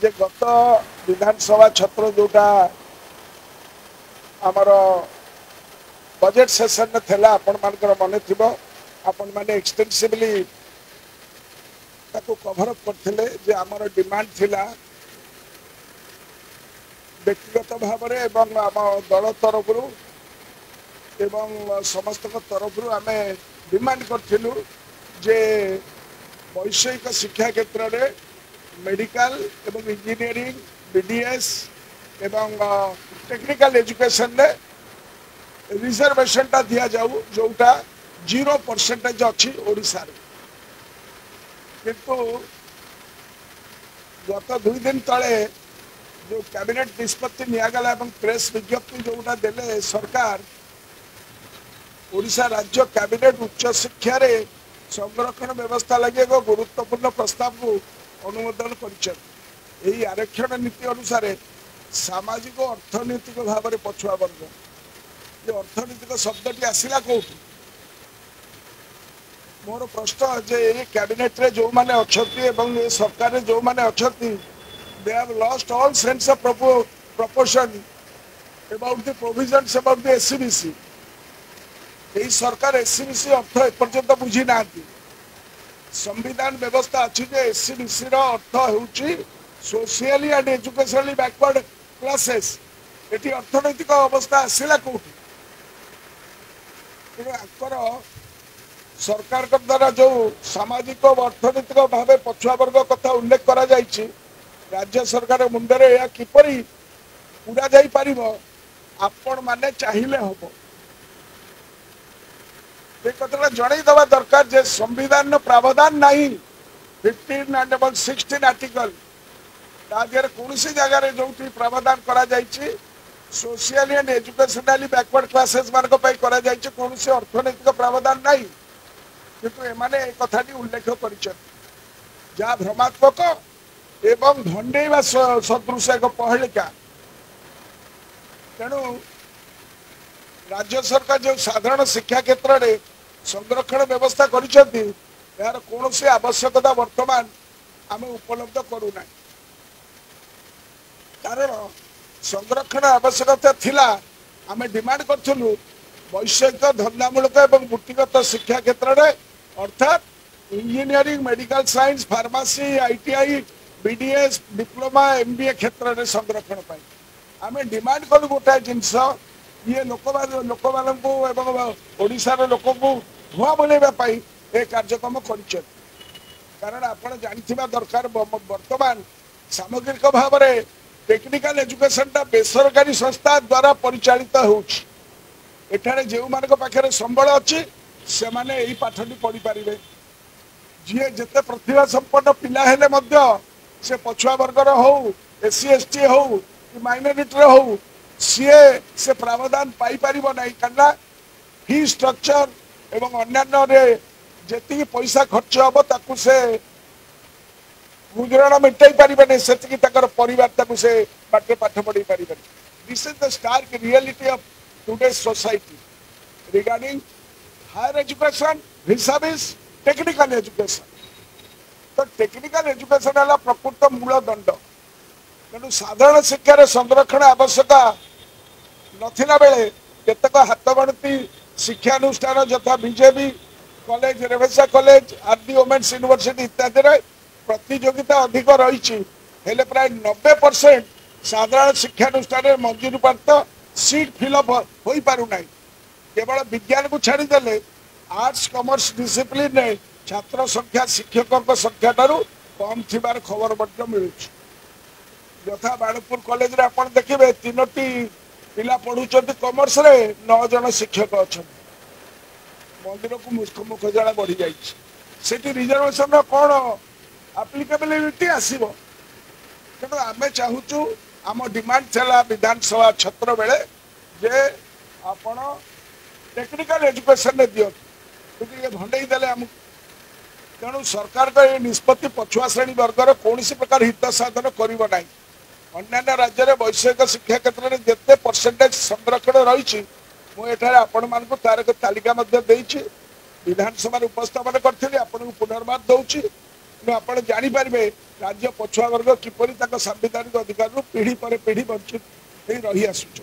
जे गत विधानसभा छत्र जोटा आमर बजेट सेशन थिला आपण मानकर मन थिबो आपण माने एक्सटेंसिवली ताको कवर अप करथिले जे आमर डिमांड थिला व्यक्तिगत भाव में एवं आम दल तरफ एवं समस्त तरफ आमे डिमांड करथिलु जे वैषयिक शिक्षा क्षेत्र में मेडिकल एवं इंजीनियरिंग बीडीएस एवं टेक्निकल एजुकेशन ने रिजर्वेशन टा दिया जाऊ जोटा 0% अच्छी ओडिशा रे किंतु गत 2 दिन तले जो कैबिनेट निष्पत्ति निगला प्रेस विज्ञप्ति जोटा देले सरकार ओडिशा राज्य कैबिनेट उच्च शिक्षा रे संरक्षण व्यवस्था लगे एक गुरुत्वपूर्ण प्रस्ताव को अनुमोदन कर आरक्षण नीति अनुसार सामाजिक और अर्थनैतिक भाव में पछुआ वर्ग ये अर्थनैतिक शब्दटी आसला कौटू मोर प्रश्न जे ये कैबिनेट रे जो माने अछती एवं ये सरकार रे जो माने अछती they have lost all sense of proportion about the provisions about the SCBC यही सरकार एससीबीसी अर्थ एपर्यंत बुझी ना संविधान व्यवस्था अच्छी एससीबीसी अर्थ होची socially and educationally backward classes ये अर्थनैतिक अवस्था आसला कौटी आकर सरकार द्वारा जो सामाजिक और अर्थनैतिक भाव पछुआ वर्ग कथा उल्लेख करा जायछि राज्य सरकार मुंडरे या किपरि पूरा जाई परिबो आपण माने चाहिए हम कथा जनईदवा दरकार जे संविधान प्रावधान नहीं 15 एंड 16 आर्टिकल तादेर कौन जगह जो प्रावधान करा जायछि social and educationally backward classes मान करा जायछि कौन अर्थनैतिक प्रावधान नहीं किंतु एमाने कथाटी उल्लेख कर जहाँ भ्रमात्मक एवं भंडेवा सदृश एक पहलिका तेणु राज्य सरकार जो साधारण शिक्षा क्षेत्र में संरक्षण व्यवस्था कर कौन आवश्यकता वर्तमान आम उपलब्ध करूना कारण संरक्षण आवश्यकता थिला आम डिमांड करूँ वैषयिक धंदामूलक एवं वृत्तिगत शिक्षा क्षेत्र में अर्थात engineering medical science pharmacy ITI BDS diploma MBA क्षेत्र में संरक्षण पाई आम डिमांड कलु गोटाए जिनस ये लोक ओडिशार लोक को धुआ बनवाई ए कार्यक्रम कर कारण आप जानथिबा दरकार वर्तमान सामग्रिक भाव में टेक्निकल एजुकेशन टा बेसरकारी संस्था द्वारा परिचालित होउछि एठारे जेउ मानक पाखरे संबल अछि से माने एही पाठटी पढ़ी पारिबे जे जते प्रतिभा संपन्न पिला हेले मध्य से पछुआ वर्गर हो एससी एसटी हो कि माइनॉरिटी हो सीए से प्रावधान पाई परिबो नाही कन्ना फी स्ट्रक्चर एवं अन्यान्य जी पैसा खर्च हम ताकू से गुजराण मेटाई पारे से परिवार से बाटे पाठ पढ़ी पारे this is the stark reality of today society regarding higher education vis-a-vis technical education तो टेक्निकल एजुकेशन है प्रकृत मूल दंड तेणु साधारण शिक्षार संरक्षण आवश्यक नथिला बेले केतक हाथ गणती शिक्षानुष्ठान यथा BJP college Ravenshaw college RD women's university इत्यादि प्रतियोगिता अधिक रही प्राय 90% साधारण शिक्षानुष्ठान मंजूरी प्राप्त सीट फिलअप हो पारना केवल विज्ञान को छाड़देले आर्ट्स कॉमर्स डिसिप्लिन ने छात्र संख्या शिक्षकों संख्या ठारू कम थिबार खबर मिलूँ यथा बाणपुर कॉलेज रे आपण देखिबे 3टी पिला पढ़ुचंती कॉमर्स रे 9 जन शिक्षक अच्छा मंदिर को मुख जला बढ़ी जाती रिजर्वेशन कौन आप्लिकेबिलिटी आसो तेणु आम चाहूँ आम डिमांड थी विधानसभा छत्र बेले जे आपण टेक्निकल एजुकेशन दिखते ये भंडई देले आम तेणु सरकार का ये निष्पत्ति पछुआ श्रेणी वर्गर कौन प्रकार हित साधन करना अन्य राज्य में वैषयिक शिक्षा क्षेत्र में जिते परसेंटेज संरक्षण रही मुझे आपण मान तार एक तालिका विधानसभा उपस्थापन करी पुनर्बार दौची ଆପଣ ଜାଣିପାରିବେ राज्य पछुआ वर्ग किपरि संवैधानिक अधिकार पीढ़ी पर पीढ़ी वंचित रही आसुच।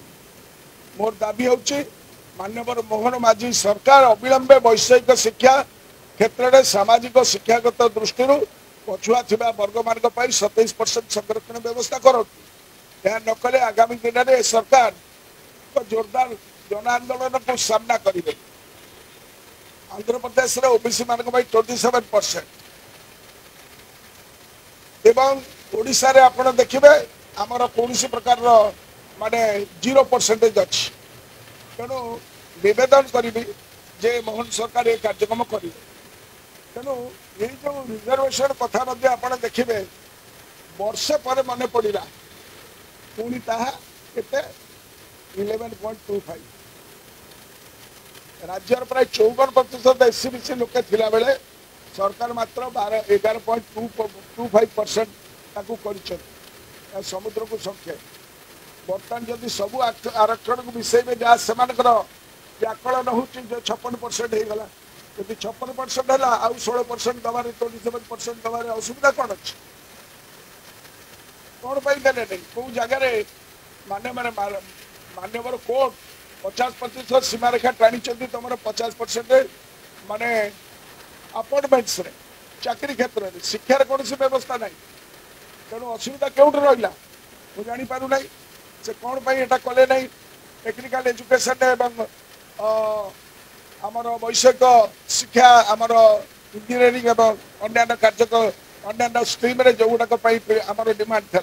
मोर दाबी होची माननीय मोहन माझी सरकार अविलंबे वैषयिक शिक्षा क्षेत्र में सामाजिक शिक्षागत दृष्टि पछुआ थिबा वर्ग मानक 27% संरक्षण व्यवस्था करो। यह नकले आगामी दिन में सरकार तो जोरदार जन आंदोलन को सामना करेंगे। आंध्र प्रदेश में ओबीसी मान 27% एवं ओडिशा रे आपण देखिबे आमर कौन प्रकार माने 0% अच्छी। तेणु निवेदन करी जे मोहन सरकार ये कार्यक्रम करेंगे। तेणु ये जो रिजर्वेशन कथा आप देखिए वर्षे पर मन पड़ा पुणी ताहा केते 11.25 राज्य प्राय 54% एससीबीसी लोके थिला बेले सरकार मात्र 11.25% समुद्र को संख्या बर्तमान जदि सबू आरक्षण को विषय में जहाँ से व्याकलन हो 56% होगा यदि 56% है आउ 16% दबार 27% दबार असुविधा कौन अच्छे कौन देने नहीं कौ जगार माने माने मान्यवर कोर्ट 50% सीमारेखा टाणी तुम 50% माने अपॉइंटमेंट्स रे चाकरी क्षेत्र में शिक्षार कौन व्यवस्था नहीं। तेणु असुविधा क्यों रहा मुझे जापारू ना से कौन एटा कले नहीं टेक्निकल एजुकेशन एवं आमर वैषयिक शिक्षा आमर इंजीनियरिंग एवं अन्य कार्य अन्य स्ट्रीम जो गुड़ाक आमर डिमांड था।